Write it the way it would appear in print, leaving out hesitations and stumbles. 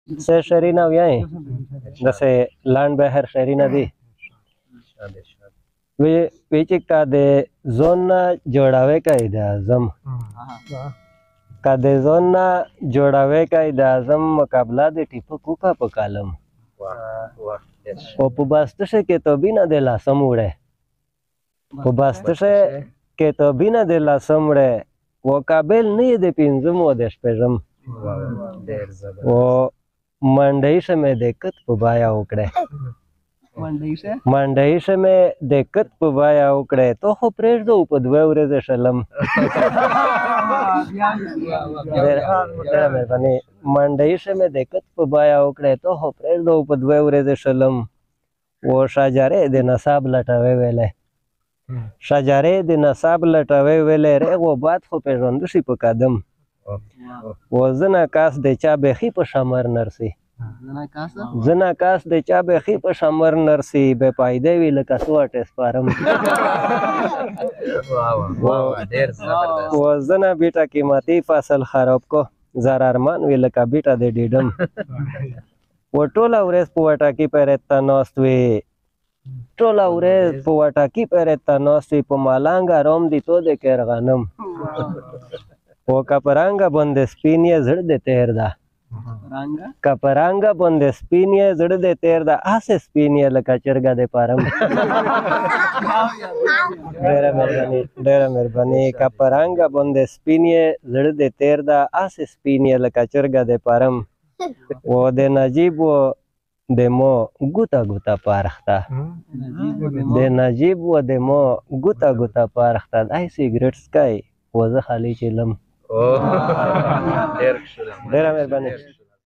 سه شرینا ویای دسه لاند بهر شرینا دی وی چې کا د زون نه جوړاوي قائد اعظم کا د زون نه جوړاوي قائد اعظم مقابله د ټیپکو کا په کالم او په باستشه کې تو بنا د لاسم وړه په باستشه کې تو بنا د لاسم وړه و قابل نه د پینځم و د شپږم او منډي شمه د کت په بایا وکړه منډي شمه د کت په بایا وکړه ته خو پرېږدو په دوه ورځې شلم ډېره مهرباني منډي شمه د کت په بایا وکړه ته خو پرېږدو په دوه ورځې شلم و شجره د نصاب لټوي ویلې شجره د نصاب لټوي ویلې رغو باد خو پیژند شي په قدم وزنه کاس د چا بخي په شمر نرسي زنا کاس د چا بخي په شمر نرسي به پایده وی لکه سوټ سپارم وزنه بیٹا قیمتي فصل خراب کو زرارمان وی لکه بیٹا د ډیډم و ټوله ورځ په وټا کې پرته ناست وي ټوله ورځ په وټا کې پرته ناست وي په مالانګه روم دي تو د کېر غنم و کپرانګه بند سپینې زړه د تیر ده کپرانګه بند سپینې زړه د تیر ده اسه سپینې لکه چرګه د پارم ډېره مهرباني کپرانګه بند سپینې زړه د تیر ده اسه سپینې لکه چرګه د پارم و د نجیب و د مو ګوتا ګوتا پارخته د نجیب و د مو ګوتا ګوتا پارخته دای سیګریټ سکای وزه خالی چلم ډېره مهرباني